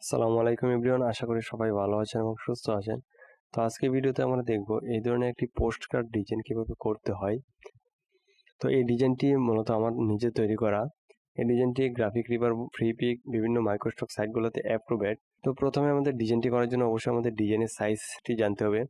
আসসালামু আলাইকুম এভরিওয়ান, আশা করি সবাই ভালো আছেন এবং সুস্থ আছেন। তো আজকে ভিডিওতে আমরা দেখব এই ধরনের একটি পোস্ট কার্ড ডিজাইন কিভাবে করতে হয়। তো এই ডিজাইনটি মূলত আমার নিজে তৈরি করা। এই ডিজাইনটি GraphicRiver, Freepik বিভিন্ন মাইক্রোস্টক সাইটগুলোতে অ্যাপ্রুভড। তো প্রথমে আমাদের ডিজাইনটি করার জন্য অবশ্যই আমাদের ডিজাইনের সাইজটি জানতে হবে।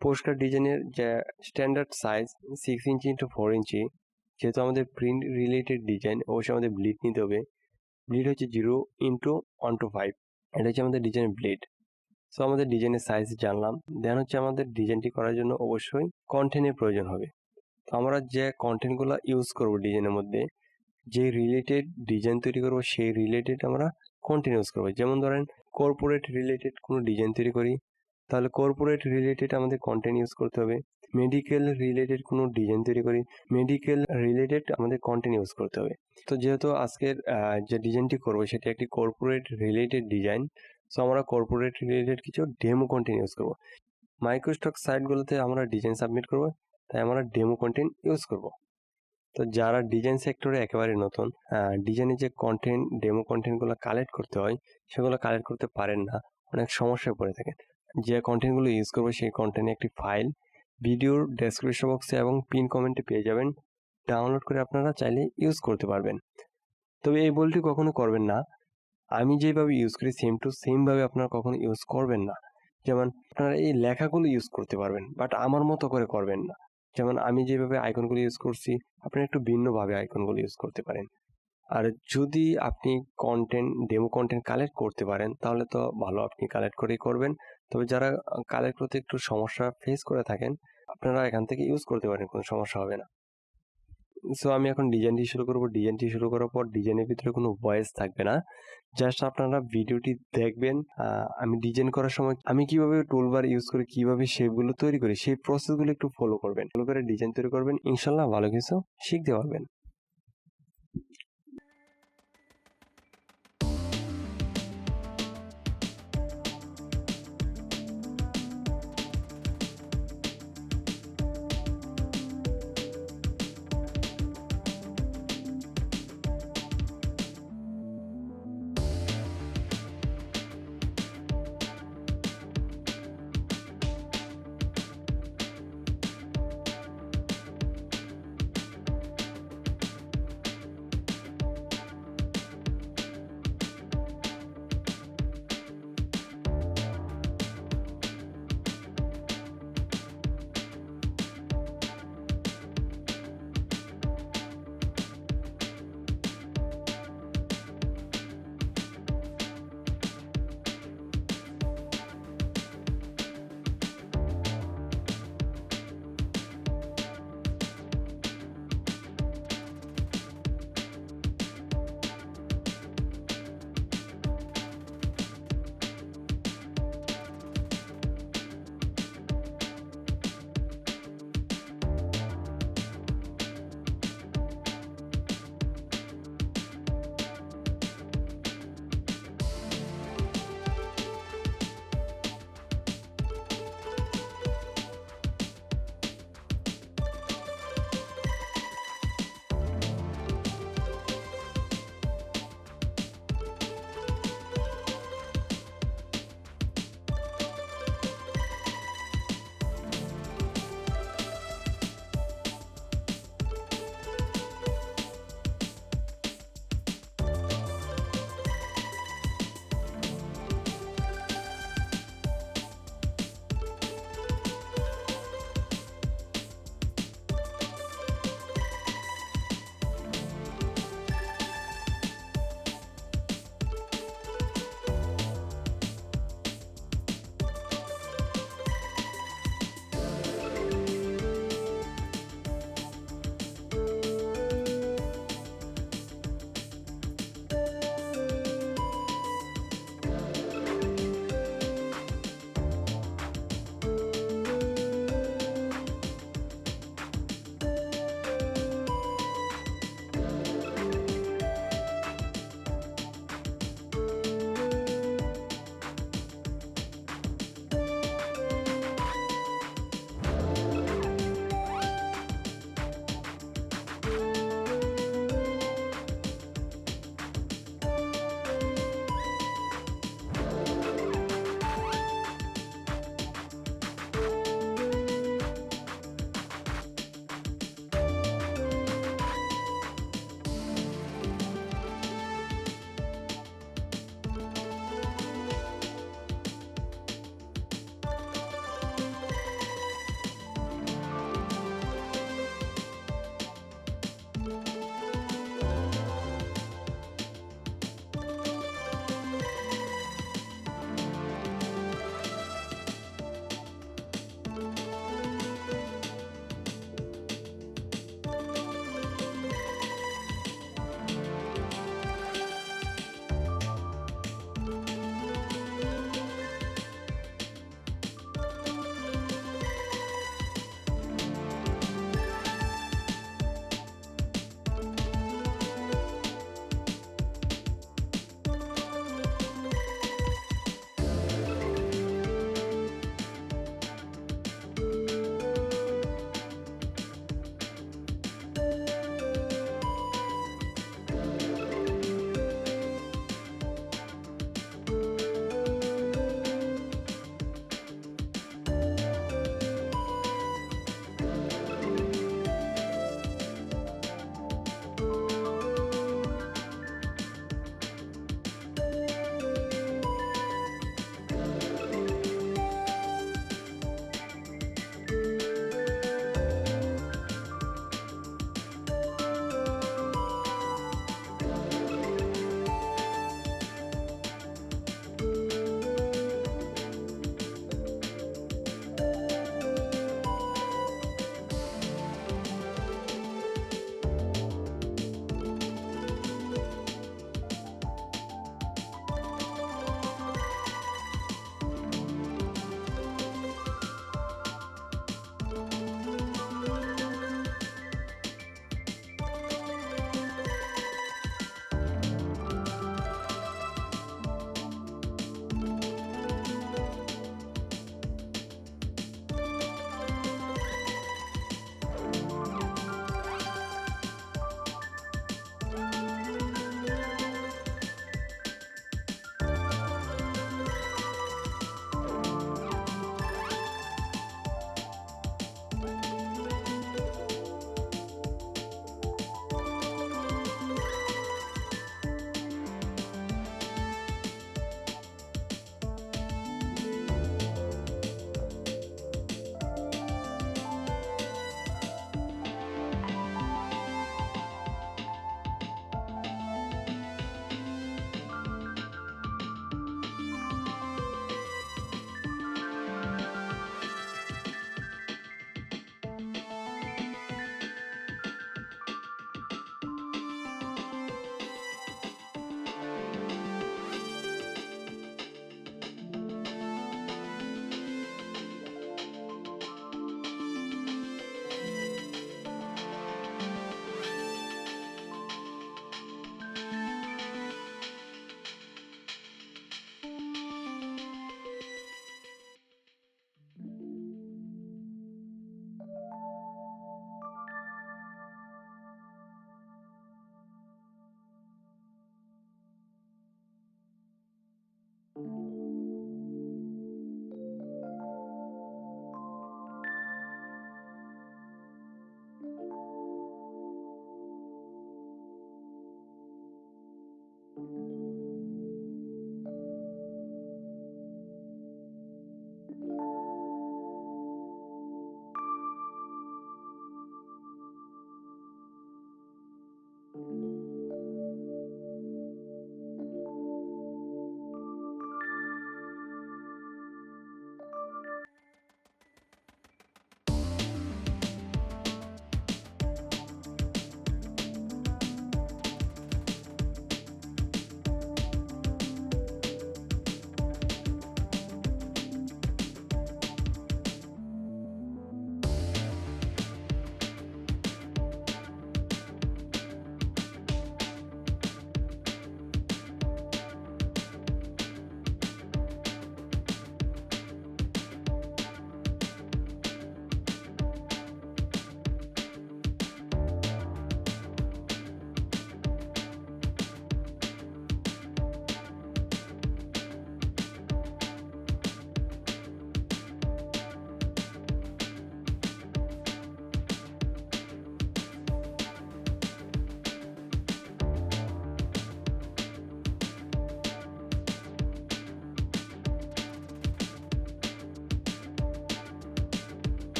পোস্ট কার্ড ডিজাইনের যে স্ট্যান্ডার্ড সাইজ 6 ইঞ্চি ইন্টু 4 ইঞ্চি। যেহেতু আমাদের প্রিন্ট রিলেটেড ডিজাইন, অবশ্যই আমাদের ব্লিড নিতে হবে। ব্লিড হচ্ছে 0:1:5। এটা হচ্ছে আমাদের ডিজাইনের ব্লিড। সো আমাদের ডিজাইনের সাইজ জানলাম। দেন হচ্ছে আমাদের ডিজাইনটি করার জন্য অবশ্যই কন্টেন্টের প্রয়োজন হবে। তো আমরা যে কন্টেন্টগুলো ইউজ করব ডিজাইনের মধ্যে, যে রিলেটেড ডিজাইন তৈরি করব সেই রিলেটেড আমরা কন্টেন্ট ইউজ করব। যেমন ধরেন কর্পোরেট রিলেটেড কোনো ডিজাইন তৈরি করি, তাহলে কর্পোরেট রিলেটেড আমাদের কন্টেন্ট ইউজ করতে হবে। মেডিকেল রিলেটেড কোনো ডিজাইন তৈরি করি, মেডিকেল রিলেটেড আমাদের কন্টেন্ট ইউজ করতে হবে। তো যেহেতু আজকের যে ডিজাইনটি করব সেটি একটি কর্পোরেট রিলেটেড ডিজাইন, সো আমরা কর্পোরেট রিলেটেড কিছু ডেমো কন্টেন্ট ইউজ করব। মাইক্রোস্টক সাইটগুলোতে আমরা ডিজাইন সাবমিট করব, তাই আমরা ডেমো কন্টেন্ট ইউজ করব। তো যারা ডিজাইন সেক্টরে একেবারে নতুন, ডিজাইনের যে কন্টেন্ট ডেমো কন্টেন্টগুলো কালেক্ট করতে হয় সেগুলো কালেক্ট করতে পারেন না, অনেক সমস্যায় পড়ে থাকেন। যে কন্টেন্টগুলো ইউজ করবো সেই কন্টেন্টে একটি ফাইল ভিডিওর ডেসক্রিপশন বক্সে এবং পিন কমেন্টে পেয়ে যাবেন। ডাউনলোড করে আপনারা চাইলে ইউজ করতে পারবেন। তবে এই ভুলটি কখনো করবেন না, আমি যেভাবে ইউজ করি সেম টু সেমভাবে আপনারা কখনো ইউজ করবেন না। যেমন আপনারা এই লেখাগুলো ইউজ করতে পারবেন, বাট আমার মতো করে করবেন না। যেমন আমি যেভাবে আইকনগুলো ইউজ করছি, আপনি একটু ভিন্নভাবে আইকনগুলো ইউজ করতে পারেন। আর যদি আপনি ডেমো কন্টেন্ট কালেক্ট করতে পারেন তাহলে তো ভালো, আপনি কালেক্ট করেই করবেন। তবে যারা কালেক্ট করতে একটু সমস্যা ফেস করে থাকেন, আপনারা এখান থেকে ইউজ করতে পারেন, কোনো সমস্যা হবে না। সো আমি এখন ডিজাইনটি শুরু করব। ডিজাইনটি শুরু করার পর ডিজাইনের ভিতরে কোনো ভয়েস থাকবে না, জাস্ট আপনারা ভিডিওটি দেখবেন। আমি ডিজাইন করার সময় আমি কিভাবে টুলবার ইউজ করি, কিভাবে শেপগুলো তৈরি করি, সেই প্রসেসগুলো একটু ফলো করবেন। ফলো করে ডিজাইন তৈরি করবেন, ইনশাল্লাহ ভালো কিছু শিখতে পারবেন।